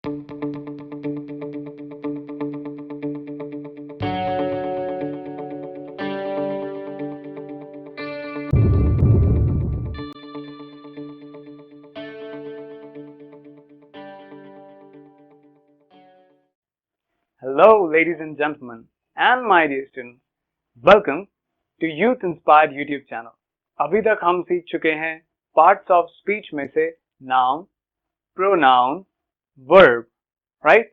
Hello, ladies and gentlemen, and my dear students. Welcome to Youth Inspired YouTube channel. अभी तक हम सीख चुके हैं पार्ट्स ऑफ स्पीच में से नाउन, प्रोनाउन, वर्ब, राइट?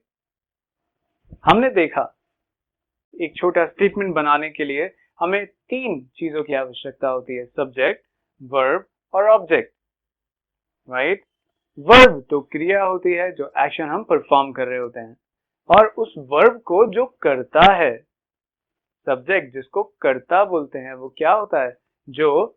हमने देखा एक छोटा स्टेटमेंट बनाने के लिए हमें तीन चीजों की आवश्यकता होती है, सब्जेक्ट, वर्ब और ऑब्जेक्ट, राइट? वर्ब तो क्रिया होती है जो एक्शन हम परफॉर्म कर रहे होते हैं, और उस वर्ब को जो करता है, सब्जेक्ट जिसको कर्ता बोलते हैं, वो क्या होता है? जो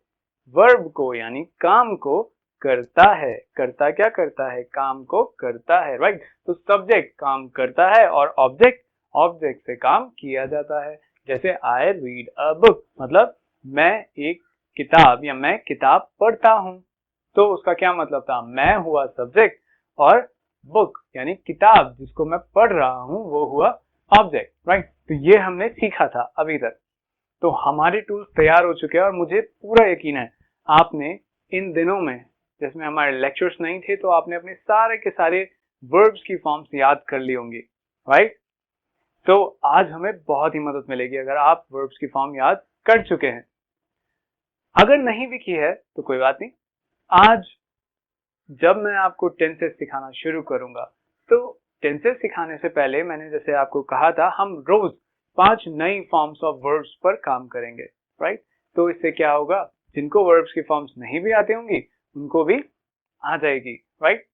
वर्ब को यानी काम को करता है। कर्ता क्या करता है? काम को करता है, राइट? तो सब्जेक्ट काम करता है और ऑब्जेक्ट ऑब्जेक्ट से काम किया जाता है। जैसे आई रीड अ बुक, मतलब मैं एक किताब या मैं किताब पढ़ता हूं, तो उसका क्या मतलब था? मैं हुआ सब्जेक्ट और बुक यानी किताब जिसको मैं पढ़ रहा हूं वो हुआ ऑब्जेक्ट, राइट? तो ये हमने सीखा था अभी तक। तो हमारे टूल्स तैयार हो चुके हैं और मुझे पूरा यकीन है आपने इन दिनों में, जिसमें हमारे लेक्चर्स नहीं थे, तो आपने अपने सारे के सारे वर्ब्स की फॉर्म्स याद कर ली होंगी, राइट? तो आज हमें बहुत ही मदद मिलेगी अगर आप वर्ब्स की फॉर्म याद कर चुके हैं। अगर नहीं भी की है तो कोई बात नहीं, आज जब मैं आपको टेंसेस सिखाना शुरू करूंगा, तो टेंसेस सिखाने से पहले मैंने जैसे आपको कहा था, हम रोज 5 नई फॉर्म्स ऑफ वर्ब्स पर काम करेंगे, राइट? तो इससे क्या होगा, जिनको वर्ब्स की फॉर्म्स नहीं भी आती होंगी उनको भी आ जाएगी, राइट?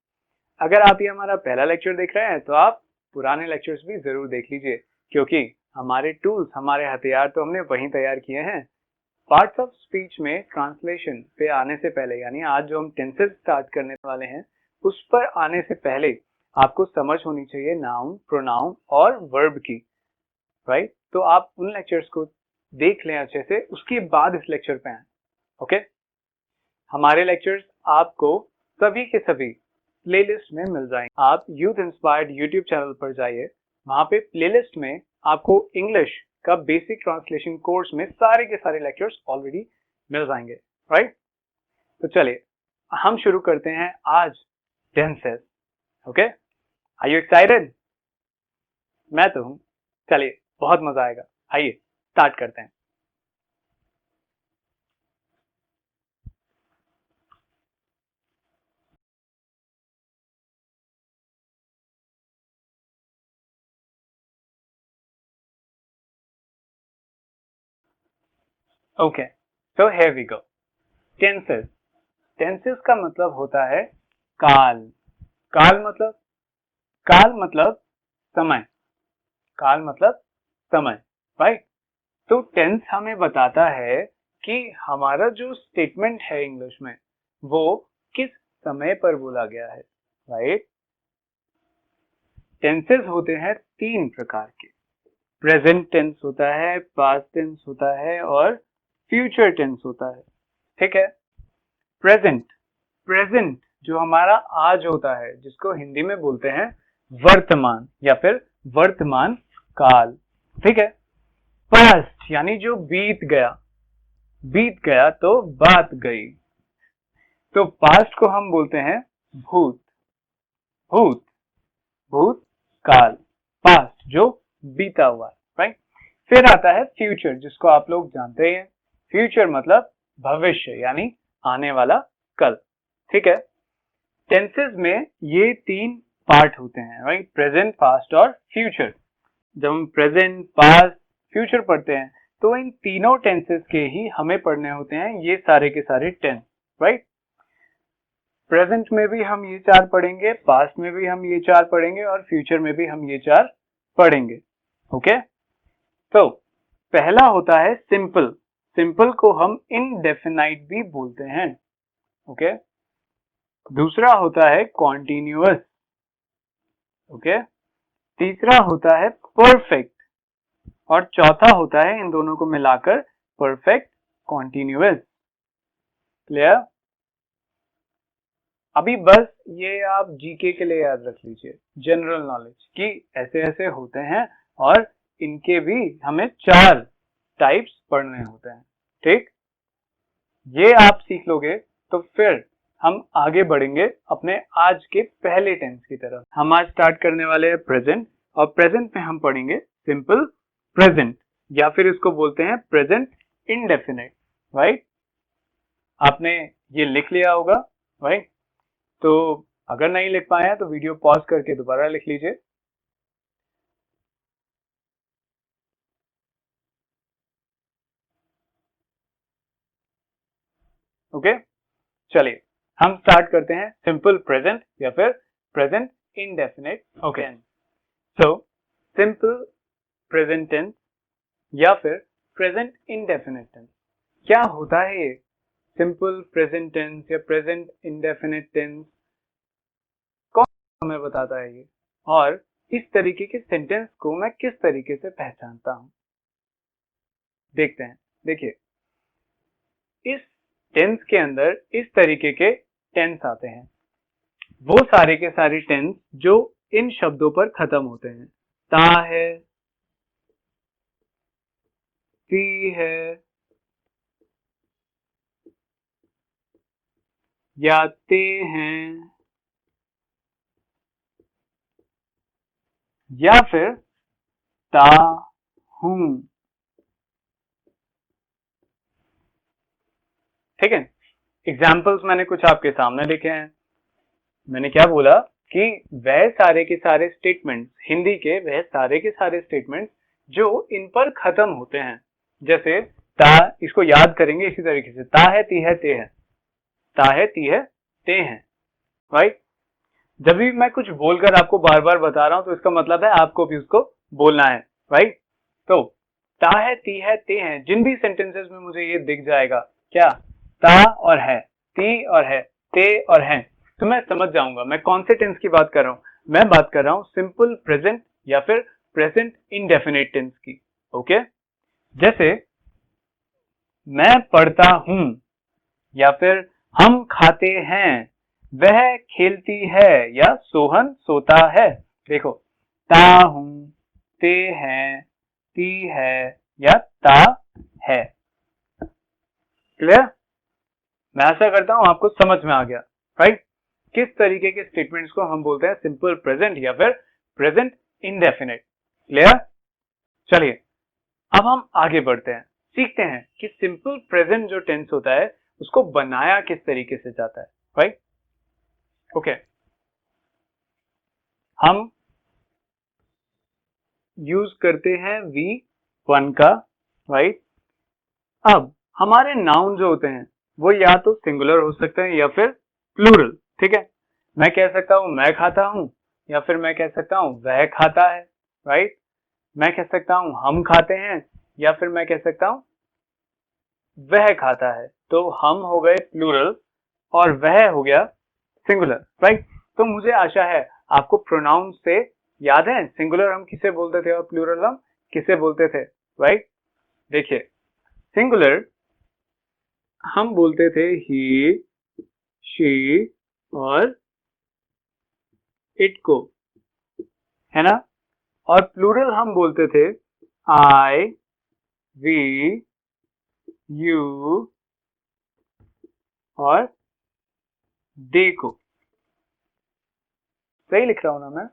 अगर आप ये हमारा पहला लेक्चर देख रहे हैं तो आप पुराने लेक्चर्स भी जरूर देख लीजिए, क्योंकि हमारे टूल्स, हमारे हथियार तो हमने वहीं तैयार किए हैं। पार्ट्स ऑफ स्पीच में ट्रांसलेशन पे आने से पहले, यानी आज जो हम टेंसेस स्टार्ट करने वाले हैं, उस पर आने से पहले आपको समझ होनी चाहिए नाउन, प्रोनाउन और वर्ब की, राइट? तो आप उन लेक्चर्स को देख लें अच्छे से, उसके बाद इस लेक्चर पे आए, ओके? हमारे लेक्चर्स आपको सभी के सभी प्लेलिस्ट में मिल जाएंगे। आप यूथ इंस्पायर्ड यूट्यूब चैनल पर जाइए, वहां पे प्लेलिस्ट में आपको इंग्लिश का बेसिक ट्रांसलेशन कोर्स में सारे के सारे लेक्चर्स ऑलरेडी मिल जाएंगे, राइट? तो चलिए हम शुरू करते हैं आज tenses, okay? Are you excited? मैं तो हूं। चलिए, बहुत मजा आएगा। आइए स्टार्ट करते हैं। Okay, so here we go. Tenses. Tenses का मतलब होता है काल। काल मतलब, काल मतलब समय। काल मतलब समय, राइट? तो टेंस हमें बताता है कि हमारा जो स्टेटमेंट है इंग्लिश में, वो किस समय पर बोला गया है, राइट? टेंसेस होते हैं तीन प्रकार के। प्रेजेंट टेंस होता है, पास्ट टेंस होता है और फ्यूचर टेंस होता है, ठीक है? प्रेजेंट, प्रेजेंट जो हमारा आज होता है, जिसको हिंदी में बोलते हैं वर्तमान या फिर वर्तमान काल, ठीक है? पास्ट यानी जो बीत गया, बीत गया तो बात गई, तो पास्ट को हम बोलते हैं भूत। भूत, भूत काल, पास्ट जो बीता हुआ है, राइट? फिर आता है फ्यूचर, जिसको आप लोग जानते ही हैं। फ्यूचर मतलब भविष्य यानी आने वाला कल, ठीक है? टेंसेस में ये तीन पार्ट होते हैं, राइट? प्रेजेंट, पास्ट और फ्यूचर। जब हम प्रेजेंट, पास्ट, फ्यूचर पढ़ते हैं, तो इन तीनों टेंसेस के ही हमें पढ़ने होते हैं ये सारे के सारे टेंस, राइट? प्रेजेंट में भी हम ये चार पढ़ेंगे, पास्ट में भी हम ये चार पढ़ेंगे और फ्यूचर में भी हम ये चार पढ़ेंगे, ओके? तो पहला होता है सिंपल। सिंपल को हम इनडेफिनाइट भी बोलते हैं, ओके? दूसरा होता है कॉन्टिन्यूअस, ओके? तीसरा होता है परफेक्ट और चौथा होता है इन दोनों को मिलाकर परफेक्ट कॉन्टिन्यूअस। क्लियर? अभी बस ये आप जीके के लिए याद रख लीजिए, जनरल नॉलेज, कि ऐसे ऐसे होते हैं और इनके भी हमें 4 टाइप्स पढ़ने होते हैं। ठीक, ये आप सीख लोगे तो फिर हम आगे बढ़ेंगे अपने आज के पहले टेंस की तरफ। हम आज स्टार्ट करने वाले हैं प्रेजेंट, और प्रेजेंट में हम पढ़ेंगे सिंपल प्रेजेंट, या फिर इसको बोलते हैं प्रेजेंट इंडेफिनिट। राइट, आपने ये लिख लिया होगा। राइट, तो अगर नहीं लिख पाए हैं तो वीडियो पॉज करके दोबारा लिख लीजिए। ओके, चलिए हम स्टार्ट करते हैं सिंपल प्रेजेंट या फिर present indefinite. Okay, so simple present tense या फिर प्रेजेंट इंडेफिनिट टेंस, क्या होता है ये सिंपल प्रेजेंट टेंस या प्रेजेंट इंडेफिनिट टेंस, कौन हमें बताता है ये, और इस तरीके के सेंटेंस को मैं किस तरीके से पहचानता हूं, देखते हैं। देखिए, इस टेंस के अंदर इस तरीके के टेंस आते हैं, वो सारे के सारे टेंस जो इन शब्दों पर खत्म होते हैं। ता है, ती है, या ते हैं, या फिर ता हूं। ठीक है, एग्जाम्पल्स मैंने कुछ आपके सामने लिखे हैं। मैंने क्या बोला कि वह सारे के सारे स्टेटमेंट्स, हिंदी के वह सारे के सारे स्टेटमेंट्स जो इन पर खत्म होते हैं, जैसे ता, इसको याद करेंगे इसी तरीके से, ता है, ती है, ते है, ता है, ती है, ते हैं। राइट, जब भी मैं कुछ बोलकर आपको बार बार बता रहा हूं तो इसका मतलब है आपको भी उसको बोलना है। राइट, तो ता है, ती है, ते हैं, जिन भी सेंटेंसेस में मुझे ये दिख जाएगा, क्या ता और है, ती और है, ते और हैं, तो मैं समझ जाऊंगा मैं कौन से टेंस की बात कर रहा हूं। मैं बात कर रहा हूं सिंपल प्रेजेंट या फिर प्रेजेंट इंडेफिनिट टेंस की। ओके, जैसे मैं पढ़ता हूं, या फिर हम खाते हैं, वह खेलती है, या सोहन सोता है। देखो, ता हूं, ते हैं, ती है, या ता है। क्लियर? मैं आशा करता हूं आपको समझ में आ गया। राइट, किस तरीके के स्टेटमेंट्स को हम बोलते हैं सिंपल प्रेजेंट या फिर प्रेजेंट इंडेफिनिट। क्लियर? चलिए अब हम आगे बढ़ते हैं, सीखते हैं कि सिंपल प्रेजेंट जो टेंस होता है उसको बनाया किस तरीके से जाता है। राइट, ओके, हम यूज करते हैं V1 का। राइट, अब हमारे नाउन जो होते हैं वो या तो सिंगुलर हो सकते हैं या फिर प्लूरल। ठीक है, मैं कह सकता हूं मैं खाता हूं, या फिर मैं कह सकता हूं वह खाता है। राइट, मैं कह सकता हूं हम खाते हैं, या फिर मैं कह सकता हूं वह खाता है। तो हम हो गए प्लूरल और वह हो गया सिंगुलर। राइट, तो मुझे आशा है आपको प्रोनाउन से याद है सिंगुलर हम किसे बोलते थे और प्लूरल हम किसे बोलते थे। राइट, देखिए सिंगुलर हम बोलते थे ही, शी और इट को, है ना, और प्लूरल हम बोलते थे आई, वी, यू और दे को। सही लिख रहा हूं ना मैं?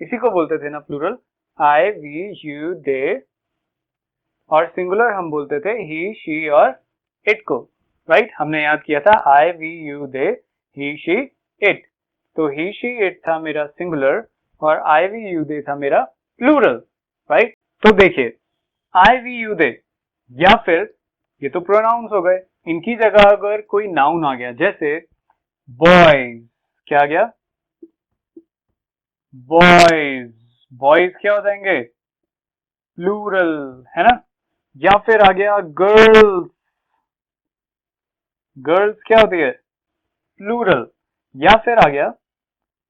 इसी को बोलते थे ना plural, I, we, you, they, और सिंगुलर हम बोलते थे ही, शी और इट को। राइट, हमने याद किया था I, we, you, they, he, she, it. तो ही, शी, इट था मेरा सिंगुलर और आई, वी, यू, दे था मेरा प्लूरल। राइट, तो देखिए आई, वी, यू, दे, या फिर ये तो प्रोनाउंस हो गए, इनकी जगह अगर कोई नाउन आ गया, जैसे बॉयज, क्या आ गया, बॉयज, बॉयज क्या हो जाएंगे, प्लूरल, है ना, या फिर आ गया गर्ल्स, गर्ल्स क्या होती है, प्लूरल, या फिर आ गया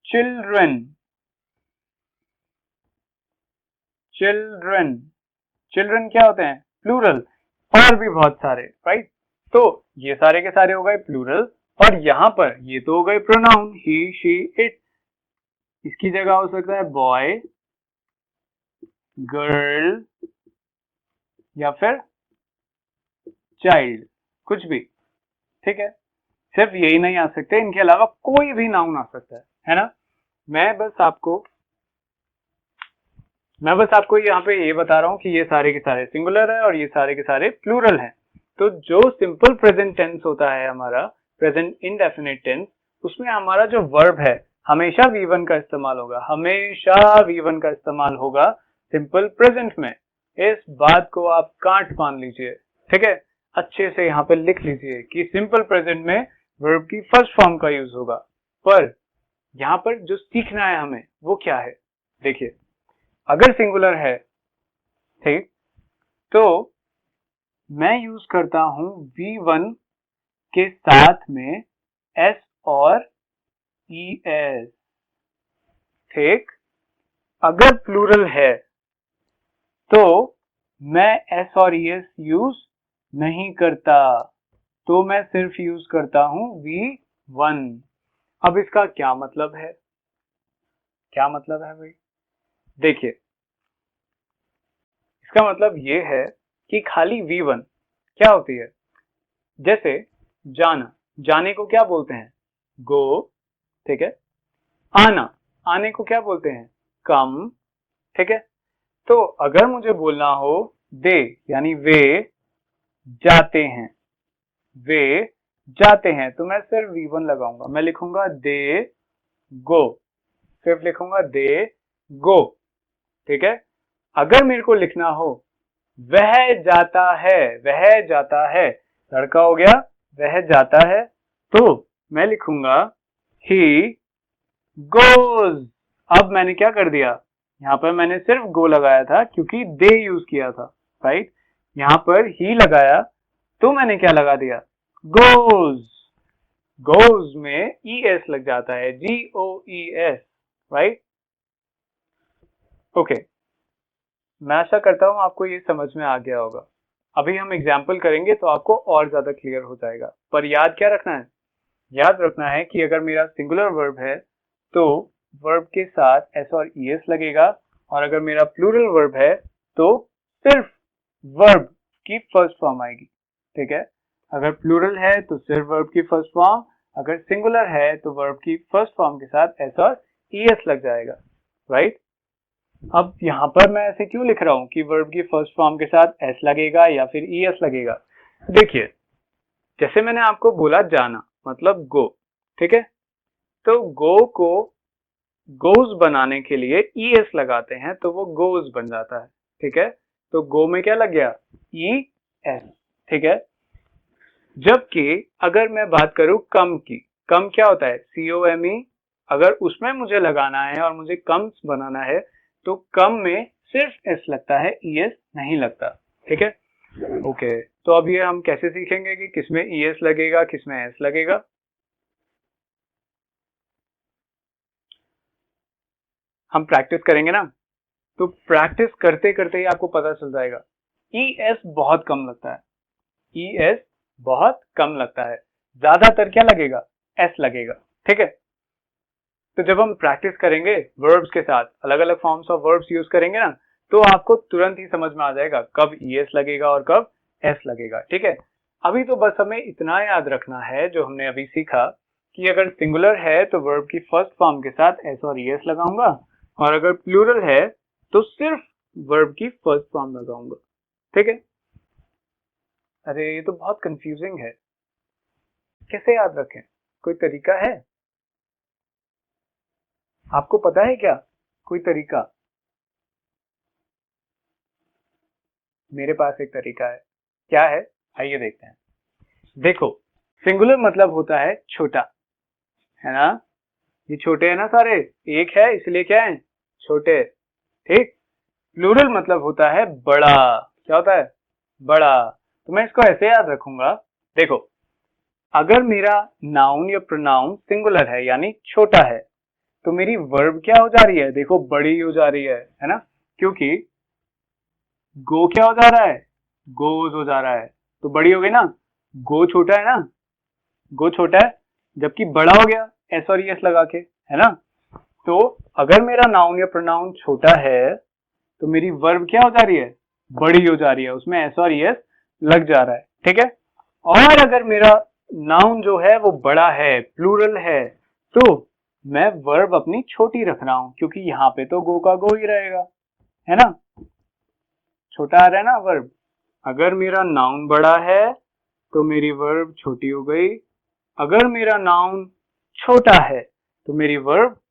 चिल्ड्रन, चिल्ड्रन, चिल्ड्रन क्या होते हैं, प्लूरल, और भी बहुत सारे। राइट, तो ये सारे के सारे हो गए प्लूरल और यहां पर ये तो हो गए प्रोनाउन ही, शी, इट। इसकी जगह हो सकता है बॉय, गर्ल या फिर चाइल्ड, कुछ भी, ठीक है। सिर्फ यही नहीं आ सकते, इनके अलावा कोई भी नाउन आ सकता है ना। मैं बस आपको यहाँ पे ये बता रहा हूँ कि ये सारे के सारे सिंगुलर है और ये सारे के सारे प्लूरल हैं। तो जो सिंपल प्रेजेंट टेंस होता है हमारा, प्रेजेंट इंडेफिनिट टेंस, उसमें हमारा जो वर्ब है हमेशा V1 का इस्तेमाल होगा, हमेशा V1 का इस्तेमाल होगा सिंपल प्रेजेंट में। इस बात को आप कांट मान लीजिए, ठीक है। अच्छे से यहाँ पे लिख लीजिए कि सिंपल प्रेजेंट में वर्ब की फर्स्ट फॉर्म का यूज होगा। पर यहाँ पर जो सीखना है हमें वो क्या है, देखिए, अगर सिंगुलर है, ठीक, तो मैं यूज करता हूं V1 के साथ में S और ES, ठीक। अगर प्लूरल है तो मैं S और ES यूज नहीं करता, तो मैं सिर्फ यूज करता हूं V1। अब इसका क्या मतलब है, क्या मतलब है भाई, देखिए, इसका मतलब ये है कि खाली V1 क्या होती है, जैसे जाना, जाने को क्या बोलते हैं, गो, ठीक है। आना, आने को क्या बोलते हैं, कम, ठीक है। तो अगर मुझे बोलना हो दे यानी वे जाते हैं, वे जाते हैं, तो मैं सिर्फ V1 लगाऊंगा, मैं लिखूंगा दे गो, सिर्फ लिखूंगा दे गो, ठीक है। अगर मेरे को लिखना हो वह जाता है, वह जाता है, लड़का हो गया, वह जाता है, तो मैं लिखूंगा ही गोज। अब मैंने क्या कर दिया, यहाँ पर मैंने सिर्फ गो लगाया था क्योंकि दे यूज किया था, राइट। यहाँ पर ही लगाया तो मैंने क्या लगा दिया, गोज। गोज में ES लग जाता है, GOES, राइट। ओके, मैं आशा करता हूं आपको ये समझ में आ गया होगा। अभी हम एग्जाम्पल करेंगे तो आपको और ज्यादा क्लियर हो जाएगा। पर याद क्या रखना है, याद रखना है कि अगर मेरा सिंगुलर वर्ब है तो वर्ब के साथ S और ES लगेगा, और अगर मेरा प्लूरल वर्ब है तो सिर्फ वर्ब की फर्स्ट फॉर्म आएगी, ठीक है। अगर प्लूरल है तो सिर्फ वर्ब की फर्स्ट फॉर्म, अगर सिंगुलर है तो वर्ब की फर्स्ट फॉर्म के साथ S और ES लग जाएगा, राइट। अब यहाँ पर मैं ऐसे क्यों लिख रहा हूँ कि वर्ब की फर्स्ट फॉर्म के साथ S लगेगा या फिर ES लगेगा, देखिए, जैसे मैंने आपको बोला जाना मतलब गो, ठीक है। तो गो को गोज बनाने के लिए ES लगाते हैं तो वो गोज बन जाता है, ठीक है। तो गो में क्या लग गया, ES, ठीक है। जबकि अगर मैं बात करूं कम की, कम क्या होता है, COME, अगर उसमें मुझे लगाना है और मुझे कम बनाना है तो कम में सिर्फ S लगता है, ES नहीं लगता, ठीक है। ओके, तो अब ये हम कैसे सीखेंगे कि किसमें ES लगेगा किसमें S लगेगा। हम प्रैक्टिस करेंगे ना, तो प्रैक्टिस करते करते ही आपको पता चल जाएगा। ES बहुत कम लगता है, ES बहुत कम लगता है, ज्यादातर क्या लगेगा, S लगेगा, ठीक है। तो जब हम प्रैक्टिस करेंगे वर्ब्स के साथ, अलग अलग फॉर्म्स ऑफ वर्ब्स यूज करेंगे ना, तो आपको तुरंत ही समझ में आ जाएगा कब ES लगेगा और कब S लगेगा, ठीक है। अभी तो बस हमें इतना याद रखना है जो हमने अभी सीखा कि अगर सिंगुलर है तो वर्ब की फर्स्ट फॉर्म के साथ S और ES लगाऊंगा, और अगर प्लूरल है तो सिर्फ वर्ब की फर्स्ट फॉर्म लगाऊंगा, ठीक है। अरे ये तो बहुत कंफ्यूजिंग है, कैसे याद रखें, कोई तरीका है, आपको पता है क्या कोई तरीका, मेरे पास एक तरीका है, क्या है, आइए देखते हैं। देखो, सिंगुलर मतलब होता है छोटा, है ना, ये छोटे हैं ना सारे, एक है इसलिए क्या है, छोटे, ठीक। प्लूरल मतलब होता है बड़ा, क्या होता है, बड़ा। तो मैं इसको ऐसे याद रखूंगा, देखो, अगर मेरा नाउन या प्रोनाउन सिंगुलर है यानी छोटा है, तो मेरी वर्ब क्या हो जा रही है, देखो बड़ी हो जा रही है ना, क्योंकि गो क्या हो जा रहा है, गोज हो जा रहा है, तो बड़ी हो गई ना, गो छोटा है ना, गो छोटा है, जबकि बड़ा हो गया एस और एस लगा के, है ना। तो अगर मेरा नाउन या प्रोनाउन छोटा है तो मेरी वर्ब क्या हो जा रही है, बड़ी हो जा रही है, उसमें एस और एस लग जा रहा है, ठीक है। और अगर मेरा नाउन जो है वो बड़ा है, प्लूरल है, तो मैं वर्ब अपनी छोटी रख रहा हूं, क्योंकि यहाँ पे तो गो का गो ही रहेगा, है ना। छोटा आ रहा है ना वर्ब। अगर मेरा नाउन बड़ा है तो मेरी वर्ब छोटी हो गई, अगर मेरा नाउन छोटा है तो मेरी वर्ब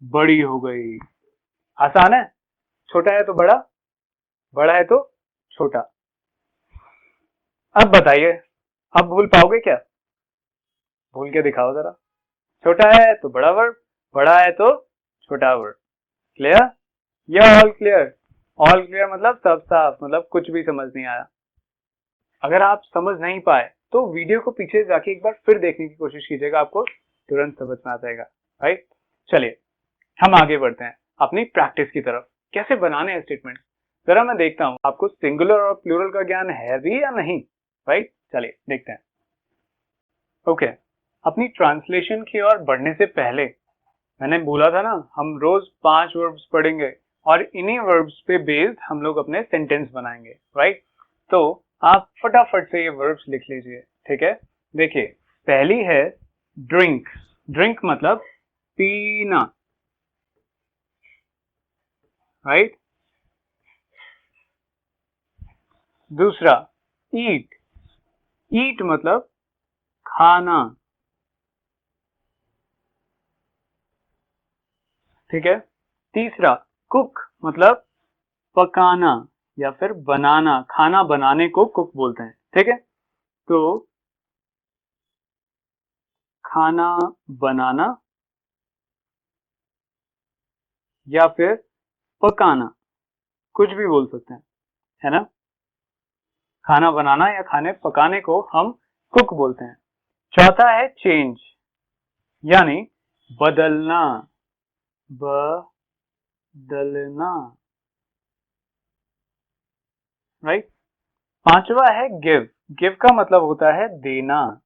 बड़ी हो गई। आसान है, छोटा है तो बड़ा, बड़ा है तो छोटा। अब बताइए, अब भूल पाओगे क्या, भूल के दिखाओ जरा। छोटा है तो बड़ा वर्ब, बड़ा है तो छोटा वर्ब। क्लियर या ऑल क्लियर? ऑल क्लियर मतलब सब साफ, मतलब कुछ भी समझ नहीं आया। अगर आप समझ नहीं पाए तो वीडियो को पीछे जाके एक बार फिर देखने की कोशिश कीजिएगा, आपको तुरंत समझ में आ जाएगा, राइट। चलिए हम आगे बढ़ते हैं अपनी प्रैक्टिस की तरफ। कैसे बनाने हैं स्टेटमेंट, जरा मैं देखता हूं आपको सिंगुलर और प्लूरल का ज्ञान है भी या नहीं, राइट। चलिए देखते हैं। ओके, अपनी ट्रांसलेशन की ओर बढ़ने से पहले मैंने बोला था ना, हम रोज 5 वर्ब्स पढ़ेंगे और इन्हीं वर्ब्स पे बेस्ड हम लोग अपने सेंटेंस बनाएंगे, राइट। तो आप फटाफट से ये वर्ब्स लिख लीजिए, ठीक है। देखिए पहली है ड्रिंक, ड्रिंक मतलब पीना, राइट। दूसरा ईट, ईट मतलब खाना, ठीक है। तीसरा कुक मतलब पकाना या फिर बनाना, खाना बनाने को कुक बोलते हैं, ठीक है। तो खाना बनाना या फिर पकाना, कुछ भी बोल सकते हैं, है ना। खाना बनाना या खाने पकाने को हम कुक बोलते हैं। चौथा है चेंज, यानी बदलना, बदलना, राइट। पांचवा है गिव, गिव का मतलब होता है देना,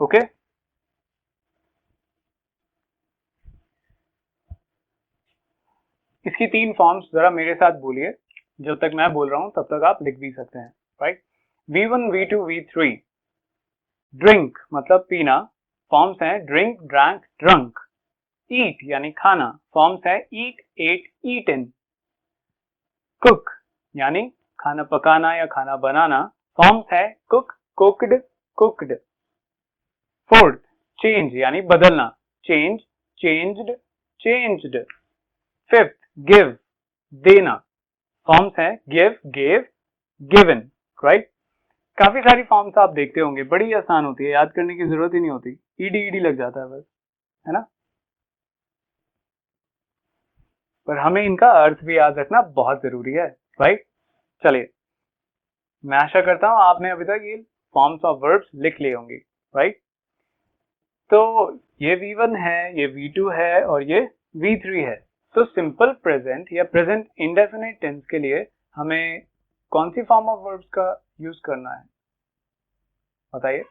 ओके। इसकी 3 फॉर्म्स जरा मेरे साथ बोलिए, जब तक मैं बोल रहा हूं तब तक आप लिख भी सकते हैं, right. V1 V2 V3। Drink मतलब पीना, फॉर्म्स हैं ड्रिंक, ड्रैंक, ड्रंक। ईट यानी खाना, फॉर्म्स है ईट, एट, ईटन। कुक यानी खाना पकाना या खाना बनाना, फॉर्म्स है cook, cooked, cooked. Fourth change यानी बदलना, change, changed, changed. Fifth give देना, फॉर्म्स है गिव, गेव, गिवन, राइट। काफी सारी फॉर्म्स आप देखते होंगे, बड़ी आसान होती है, याद करने की जरूरत ही नहीं होती, ईडी ईडी लग जाता है बस, है ना। पर हमें इनका अर्थ भी याद रखना बहुत जरूरी है, राइट। चलिए मैं आशा करता हूं आपने अभी तक ये फॉर्म्स ऑफ वर्ब्स लिख लिए होंगे, राइट। तो ये V1 है, ये V2 है और ये V3 है। तो सिंपल प्रेजेंट या प्रेजेंट इंडेफिनिट टेंस के लिए हमें कौन सी फॉर्म ऑफ वर्ब्स का यूज करना है, बताइए।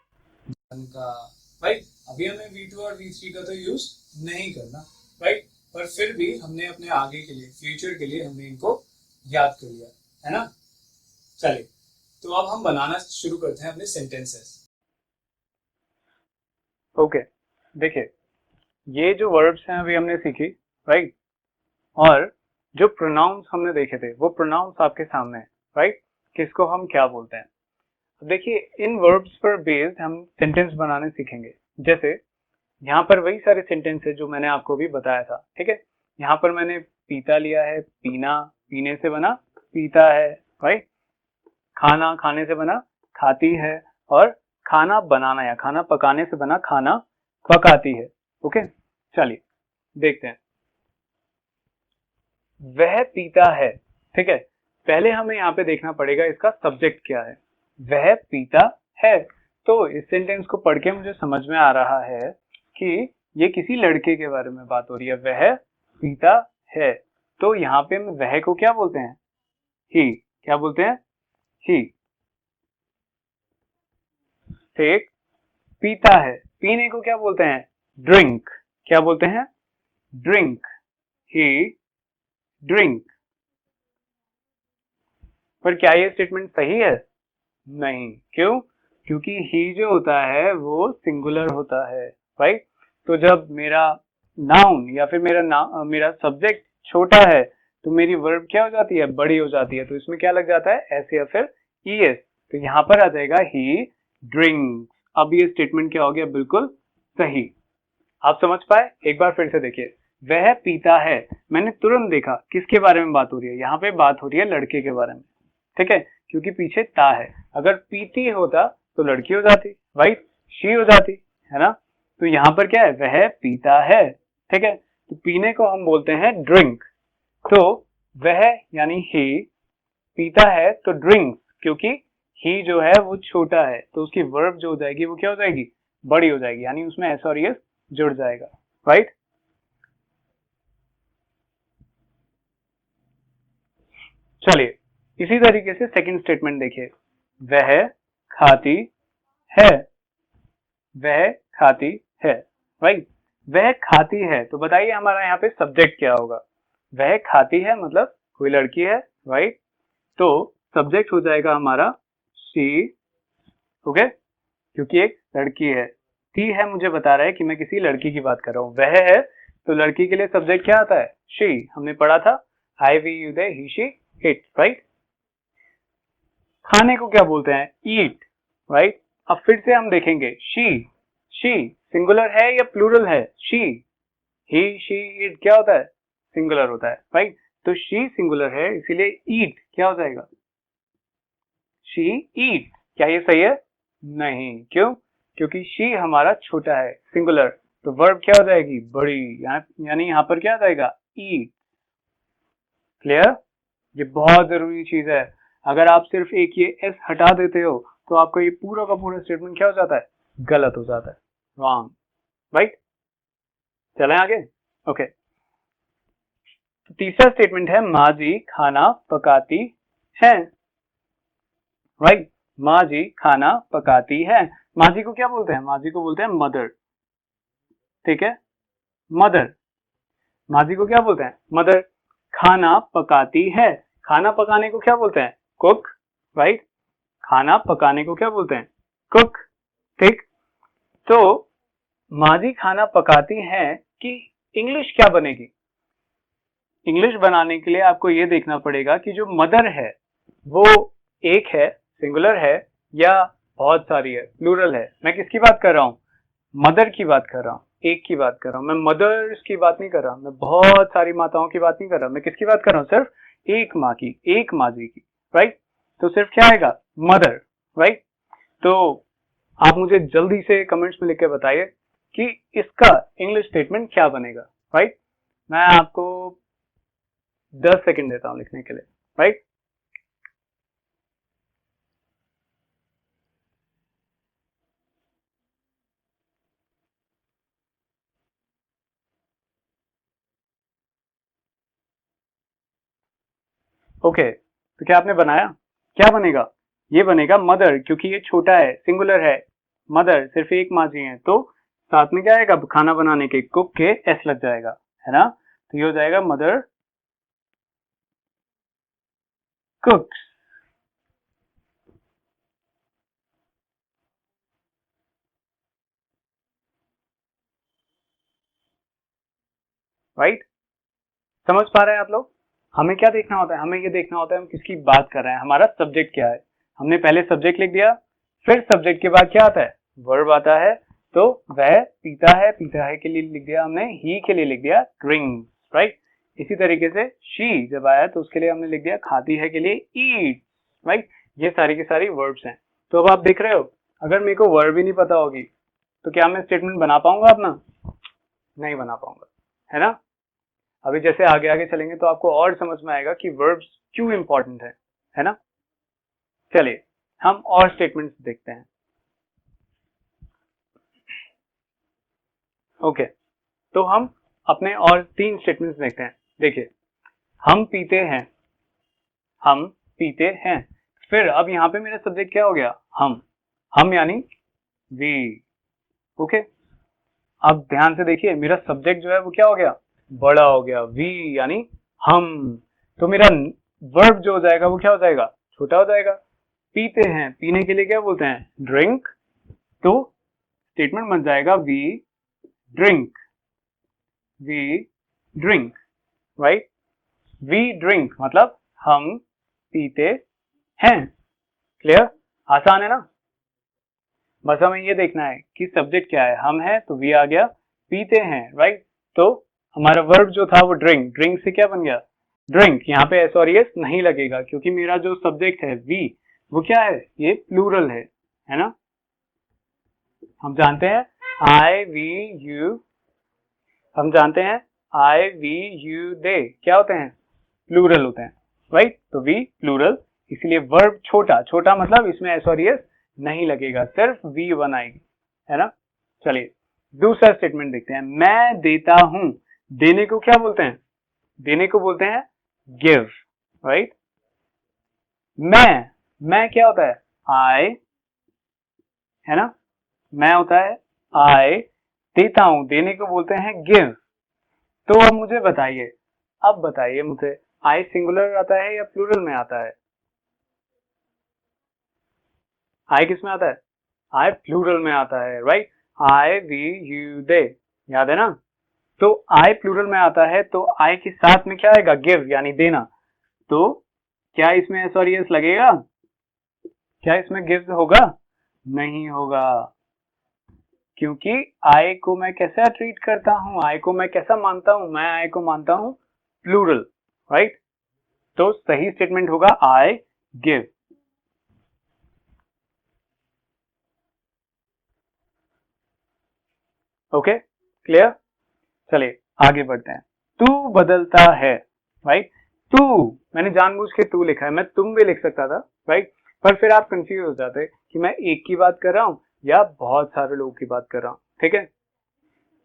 का, राइट। अभी हमें V2 और V3 का तो यूज नहीं करना, राइट। पर फिर भी हमने अपने आगे के लिए, फ्यूचर के लिए हमने इनको याद कर लिया, है ना। चलिए तो अब हम बनाना शुरू करते हैं अपने सेंटेंसेस। ओके, देखिए ये जो वर्ब्स हैं अभी हमने सीखी, राइट। और जो प्रोनाउंस हमने देखे थे वो प्रोनाउंस आपके सामने है, राइट। किसको हम क्या बोलते हैं। देखिए इन वर्ब्स पर बेस्ड हम सेंटेंस बनाने सीखेंगे। जैसे यहाँ पर वही सारे सेंटेंस है जो मैंने आपको भी बताया था, ठीक है। यहाँ पर मैंने पीता लिया है, पीना, पीने से बना पीता है, राइट। खाना, खाने से बना खाती है, और खाना बनाना या खाना पकाने से बना खाना पकाती है, ओके। चलिए देखते हैं। वह पीता है, ठीक है। पहले हमें यहाँ पे देखना पड़ेगा इसका सब्जेक्ट क्या है। वह पीता है, तो इस सेंटेंस को पढ़ के मुझे समझ में आ रहा है कि ये किसी लड़के के बारे में बात हो रही है। वह पीता है, तो यहाँ पे वह को क्या बोलते हैं, ही। क्या बोलते हैं, ही। ठीक, पीता है, पीने को क्या बोलते हैं? ड्रिंक। क्या बोलते हैं? ड्रिंक। ही ड्रिंक। पर क्या ये स्टेटमेंट सही है? नहीं। क्यों? क्योंकि ही जो होता है वो सिंगुलर होता है, राइट। तो जब मेरा नाउन या फिर मेरा सब्जेक्ट छोटा है तो मेरी वर्ब क्या हो जाती है? बड़ी हो जाती है। तो इसमें क्या लग जाता है? एस या फिर ईएस। तो यहां पर आ जाएगा ही ड्रिंक्स। अब ये स्टेटमेंट क्या हो गया? बिल्कुल सही। आप समझ पाए? एक बार फिर से देखिए, वह पीता है, मैंने तुरंत देखा किसके बारे में बात हो रही है? यहाँ पे बात हो रही है लड़के के बारे में, ठीक है, क्योंकि पीछे ता है। अगर पीती होता तो लड़की हो जाती, राइट, शी हो जाती, है ना। तो यहाँ पर क्या है? वह पीता है, ठीक है। तो पीने को हम बोलते हैं ड्रिंक। तो वह यानी ही पीता है तो ड्रिंक, क्योंकि ही जो है वो छोटा है तो उसकी वर्ब जो हो जाएगी वो क्या हो जाएगी? बड़ी हो जाएगी, यानी उसमें एस और एस जुड़ जाएगा, राइट। चलिए इसी तरीके से सेकंड स्टेटमेंट देखिए, वह खाती है, वह खाती है, राइट। वह खाती है, तो बताइए हमारा यहाँ पे सब्जेक्ट क्या होगा? वह खाती है मतलब कोई लड़की है, राइट। तो सब्जेक्ट हो जाएगा हमारा शी, ओके, क्योंकि एक लड़की है। टी है मुझे बता रहा है कि मैं किसी लड़की की बात कर रहा हूँ। वह है तो लड़की के लिए सब्जेक्ट क्या आता है? शी। हमने पढ़ा था I we you they he she it, right. खाने को क्या बोलते हैं? Eat, right. अब फिर से हम देखेंगे, शी सिंगुलर है या प्लूरल है? शी, ही शी इट क्या होता है? सिंगुलर होता है, राइट। तो शी सिंगुलर है, इसीलिए ईट क्या हो जाएगा? शी ईट। क्या ये सही है? नहीं। क्यों? क्योंकि शी हमारा छोटा है, सिंगुलर, तो वर्ब क्या हो जाएगी? बड़ी, यानी यहाँ पर क्या आ जाएगा? ईट। क्लियर? ये बहुत जरूरी चीज है। अगर आप सिर्फ एक ये एस हटा देते हो तो आपका ये पूरा का पूरा स्टेटमेंट क्या हो जाता है? गलत हो जाता है, रॉन्ग, राइट। चलें आगे, ओके। तो तीसरा स्टेटमेंट है, माँ जी खाना पकाती है, राइट। माँ जी खाना पकाती है। माँ जी को क्या बोलते हैं? माँ जी को बोलते हैं मदर, ठीक है, मदर। माँ जी को क्या बोलते हैं? मदर। खाना पकाती है, खाना पकाने को क्या बोलते हैं? Cook, right. खाना पकाने को क्या बोलते हैं? कुक, ठीक। तो माँ जी खाना पकाती हैं कि इंग्लिश क्या बनेगी? इंग्लिश बनाने के लिए आपको ये देखना पड़ेगा कि जो मदर है वो एक है, सिंगुलर है, या बहुत सारी है, प्लूरल है। मैं किसकी बात कर रहा हूँ? मदर की बात कर रहा हूँ, एक की बात कर रहा हूँ। मैं मदर्स की बात नहीं कर रहा, मैं बहुत सारी माताओं की बात नहीं कर रहा। मैं किसकी बात कर रहा हूँ? सिर्फ एक माँ की, एक माँ जी की, राइट। तो सिर्फ क्या आएगा? Mother, right. तो आप मुझे जल्दी से कमेंट्स में लिख के बताइए कि इसका इंग्लिश स्टेटमेंट क्या बनेगा, राइट। मैं आपको 10 सेकंड देता हूं लिखने के लिए, राइट। ओके, तो क्या आपने बनाया? क्या बनेगा? ये बनेगा मदर, क्योंकि ये छोटा है, सिंगुलर है। मदर सिर्फ एक माँ जी है, तो साथ में क्या आएगा? खाना बनाने के कुक के एस लग जाएगा, है ना। तो ये हो जाएगा मदर कुक्स, राइट। समझ पा रहे हैं आप लोग? हमें क्या देखना होता है? हमें ये देखना होता है हम किसकी बात कर रहे हैं, हमारा सब्जेक्ट क्या है। हमने पहले सब्जेक्ट लिख दिया, फिर सब्जेक्ट के बाद क्या आता है? वर्ब आता है। तो वह पीता है, पीता है के लिए लिख दिया हमने, ही के लिए लिख दिया ड्रिंक, राइट। इसी तरीके से शी जब आया तो उसके लिए हमने लिख दिया खाती है के लिए ईट, राइट। ये सारी की सारी वर्ब्स हैं। तो अब आप देख रहे हो, अगर मेरे को वर्ब ही नहीं पता होगी तो क्या मैं स्टेटमेंट बना पाऊंगा अपना? नहीं बना पाऊंगा, है ना। अभी जैसे आगे आगे चलेंगे तो आपको और समझ में आएगा कि वर्ब्स क्यों इंपॉर्टेंट है ना। चलिए हम और स्टेटमेंट्स देखते हैं, ओके। तो हम अपने और 3 स्टेटमेंट्स देखते हैं। देखिए, हम पीते हैं, हम पीते हैं। फिर अब यहाँ पे मेरा सब्जेक्ट क्या हो गया? हम यानी वी। ओके, अब ध्यान से देखिए, मेरा सब्जेक्ट जो है वो क्या हो गया, बड़ा हो गया, वी यानी हम। तो मेरा वर्ब जो हो जाएगा वो क्या हो जाएगा, छोटा हो जाएगा। पीते हैं, पीने के लिए क्या बोलते हैं, ड्रिंक। तो स्टेटमेंट बन जाएगा we drink, we drink, right. We drink मतलब हम पीते हैं। क्लियर, आसान है ना। बस हमें ये देखना है कि सब्जेक्ट क्या है, हम है तो वी आ गया, पीते हैं, राइट। तो हमारा वर्ब जो था वो ड्रिंक, ड्रिंक से क्या बन गया, ड्रिंक। यहाँ पे एस और एस नहीं लगेगा क्योंकि मेरा जो सब्जेक्ट है वी वो क्या है, ये प्लूरल है ना। हम जानते हैं आई वी यू, हम जानते हैं आई वी यू दे क्या होते हैं, प्लूरल होते हैं, राइट। तो वी प्लूरल, इसलिए वर्ब छोटा, छोटा मतलब इसमें एस और एस नहीं लगेगा, सिर्फ वी वन आएगी, है ना। चलिए दूसरा स्टेटमेंट देखते हैं, मैं देता हूं। देने को क्या बोलते हैं, देने को बोलते हैं गिव, राइट। मैं क्या होता है, आई, है ना। मैं होता है आई, देता हूं, देने को बोलते हैं गिव। तो अब मुझे बताइए, अब बताइए मुझे, आई सिंगुलर आता है या प्लूरल में आता है, आई किस में आता है, आई प्लूरल में आता है, right. I we you they, याद है ना। तो आई प्लूरल में आता है तो आई के साथ में क्या आएगा, गिव यानी देना। तो क्या इसमें एस और एस लगेगा, क्या इसमें गिव होगा, नहीं होगा, क्योंकि आई को मैं कैसा ट्रीट करता हूं, आई को मैं कैसा मानता हूं, मैं आई को मानता हूं प्लूरल, राइट। तो सही स्टेटमेंट होगा आई गिव। Okay, clear. चलिए आगे बढ़ते हैं, तू बदलता है, राइट। तू, मैंने जानबूझ के तू लिखा है, मैं तुम भी लिख सकता था, राइट। पर फिर आप कंफ्यूज हो जाते कि मैं एक की बात कर रहा हूं या बहुत सारे लोगों की बात कर रहा हूं, ठीक है।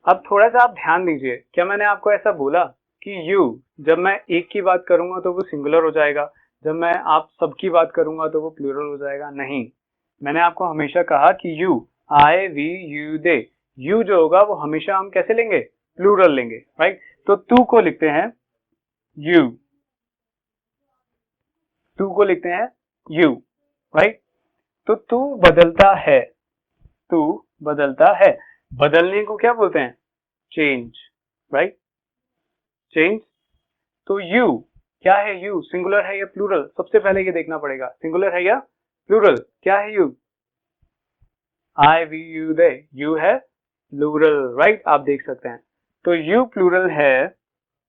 अब थोड़ा सा आप ध्यान दीजिए, क्या मैंने आपको ऐसा बोला कि यू, जब मैं एक की बात करूंगा तो वो सिंगुलर हो जाएगा, जब मैं आप सबकी बात करूंगा तो वो प्लूरल हो जाएगा, नहीं। मैंने आपको हमेशा कहा कि you, I we you they, you जो होगा वो हमेशा हम कैसे लेंगे, प्लूरल लेंगे, राइट। तो तू को लिखते हैं यू, तू को लिखते हैं यू, राइट। तो तू बदलता है, तू बदलता है, बदलने को क्या बोलते हैं, चेंज, राइट, चेंज। तो यू क्या है, यू सिंगुलर है या प्लूरल, सबसे पहले ये देखना पड़ेगा, सिंगुलर है या प्लूरल, क्या है you, I we you they, you है प्लूरल, राइट, आप देख सकते हैं। तो यू प्लूरल है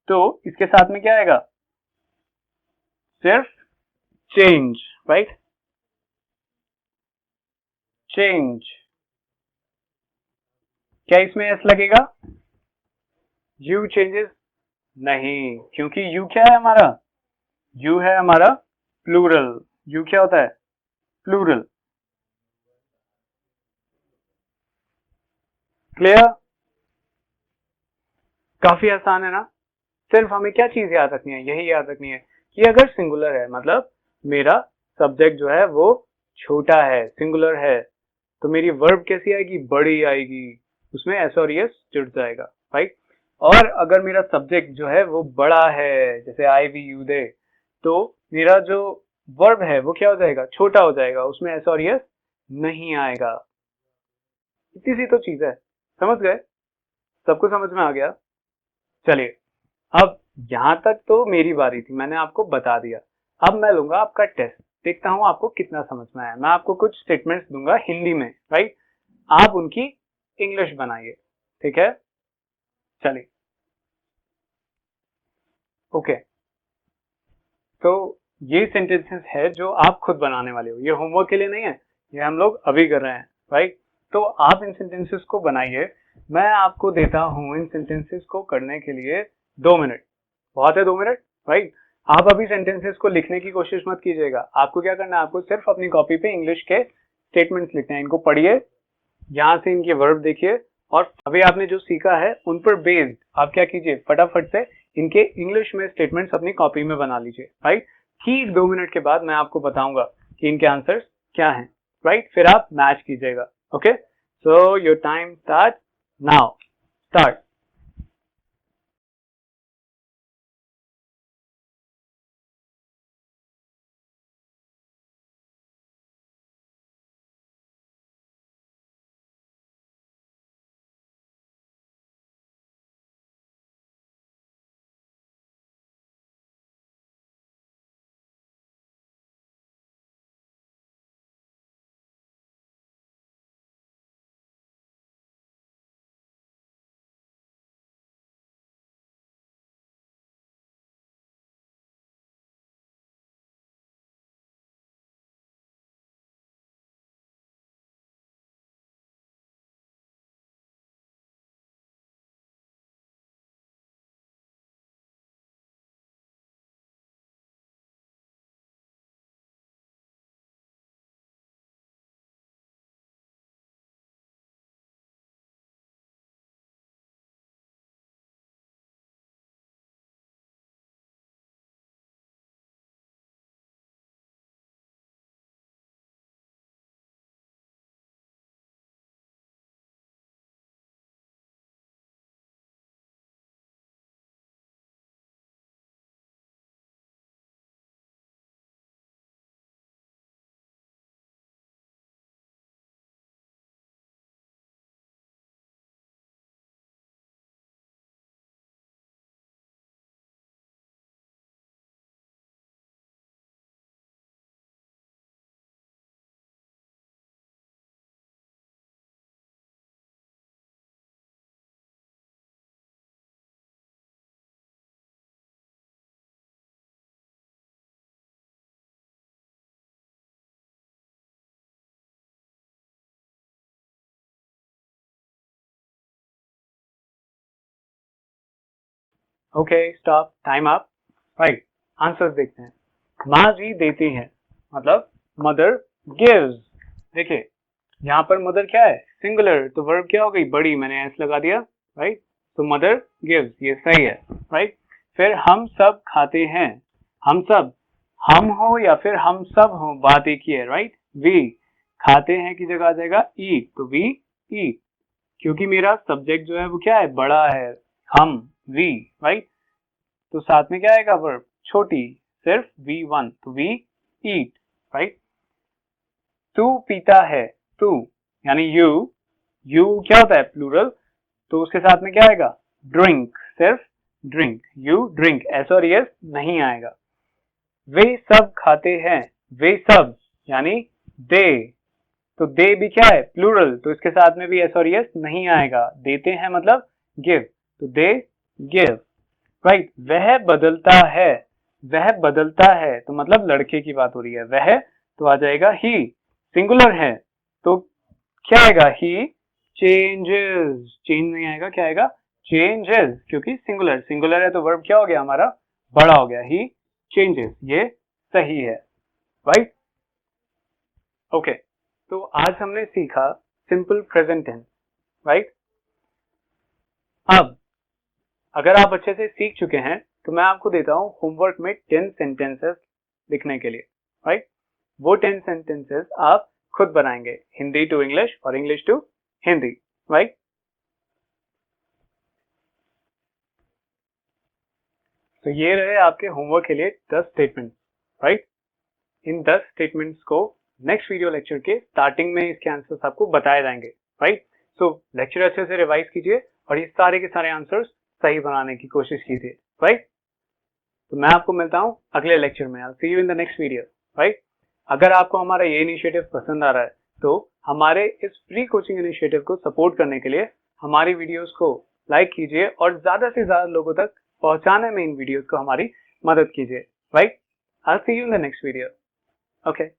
तो इसके साथ में क्या आएगा, सिर्फ चेंज, राइट, चेंज। क्या इसमें एस लगेगा, यू चेंजेस, नहीं, क्योंकि यू क्या है हमारा, यू है हमारा प्लूरल, यू क्या होता है, प्लूरल। क्लियर, काफी आसान है ना। सिर्फ हमें क्या चीज याद रखनी है, यही याद रखनी है कि अगर सिंगुलर है मतलब मेरा सब्जेक्ट जो है वो छोटा है, सिंगुलर है, तो मेरी वर्ब कैसी आएगी, बड़ी आएगी, उसमें एस और एस जुड़ जाएगा, राइट। और अगर मेरा सब्जेक्ट जो है वो बड़ा है, जैसे आई वी यू दे, तो मेरा जो वर्ब है वो क्या हो जाएगा, छोटा हो जाएगा, उसमें एस और एस नहीं आएगा। इतनी सी तो चीज है, समझ गए, सबको समझ में आ गया। चलिए अब यहां तक तो मेरी बारी थी, मैंने आपको बता दिया। अब मैं लूंगा आपका टेस्ट, देखता हूं आपको कितना समझ में आया। मैं आपको कुछ स्टेटमेंट्स दूंगा हिंदी में, राइट, आप उनकी इंग्लिश बनाइए, ठीक है। चलिए ओके, तो ये सेंटेंसेस है जो आप खुद बनाने वाले हो, ये होमवर्क के लिए नहीं है, ये हम लोग अभी कर रहे हैं, राइट। तो आप इन सेंटेंसेस को बनाइए, मैं आपको देता हूं इन सेंटेंसेस को करने के लिए 2 मिनट, बहुत है 2 मिनट, राइट। आप अभी सेंटेंसेस को लिखने की कोशिश मत कीजिएगा, आपको क्या करना है, आपको सिर्फ अपनी कॉपी पे इंग्लिश के स्टेटमेंट्स लिखने हैं, इनको पढ़िए, यहाँ से इनके वर्ब देखिए, और अभी आपने जो सीखा है उन पर बेस्ड आप क्या कीजिए, फटाफट से इनके इंग्लिश में स्टेटमेंट्स अपनी कॉपी में बना लीजिए, राइट। ठीक 2 मिनट के बाद मैं आपको बताऊंगा कि इनके आंसर्स क्या हैं, राइट, फिर आप मैच कीजिएगा, okay. So your time starts now. Start. Okay, stop. Time up. Right. Answer देखते हैं. माँ जी देती हैं, मतलब मदर गिव्स. देखिए यहाँ पर मदर क्या है, सिंगुलर, तो वर्ब क्या हो गई, बड़ी, मैंने एस लगा दिया. राइट. तो मदर गिव्स, ये सही है. राइट. फिर हम सब खाते हैं. हम सब, हम हो या फिर हम सब हो, बात एक ही है. राइट. वी, खाते हैं की जगह आ जाएगा ईट, तो वी ईट, क्योंकि मेरा सब्जेक्ट जो है वो क्या है, बड़ा है, हम, वी. राइट. तो साथ में क्या आएगा वर्ब, छोटी, सिर्फ V1, तो वी ईट. राइट. तू पीता है, तू यानी यू, यू क्या होता है, प्लूरल, तो उसके साथ में क्या आएगा, ड्रिंक, सिर्फ ड्रिंक, यू ड्रिंक, एस और एस नहीं आएगा. वे सब खाते हैं, वे सब यानी दे, तो दे भी क्या है, प्लूरल, तो इसके साथ में भी एस और एस नहीं आएगा. देते हैं मतलब गिव, तो दे गिव. राइट. वह बदलता है, वह बदलता है, तो मतलब लड़के की बात हो रही है. वह, तो आ जाएगा ही, सिंगुलर है, तो क्या आएगा, ही चेंजेस. चेंज नहीं आएगा, क्या आएगा, चेंजेस, क्योंकि सिंगुलर, सिंगुलर है तो वर्ब क्या हो गया हमारा, बड़ा हो गया, ही चेंजेस. ये सही है. राइट. ओके. तो आज हमने सीखा सिंपल प्रेजेंट टेंस. राइट. अब अगर आप अच्छे से सीख चुके हैं तो मैं आपको देता हूं होमवर्क में 10 सेंटेंसेस लिखने के लिए. राइट. वो 10 सेंटेंसेस आप खुद बनाएंगे, हिंदी टू इंग्लिश और इंग्लिश टू हिंदी. राइट. तो ये रहे आपके होमवर्क के लिए 10 स्टेटमेंट. राइट. इन 10 स्टेटमेंट्स को नेक्स्ट वीडियो लेक्चर के स्टार्टिंग में इसके आंसर्स आपको बताए जाएंगे. राइट. सो लेक्चर अच्छे से रिवाइज कीजिए और ये सारे के सारे आंसर्स सही बनाने की कोशिश कीजिए. राइट. तो मैं आपको मिलता हूं अगले लेक्चर में. I see you in the next video. Right. अगर आपको हमारा ये इनिशिएटिव पसंद आ रहा है तो हमारे इस फ्री कोचिंग इनिशिएटिव को सपोर्ट करने के लिए हमारी वीडियोस को लाइक कीजिए और ज्यादा से ज्यादा लोगों तक पहुंचाने में इन वीडियोस को हमारी मदद कीजिए. Right. I see you in the next video. Okay.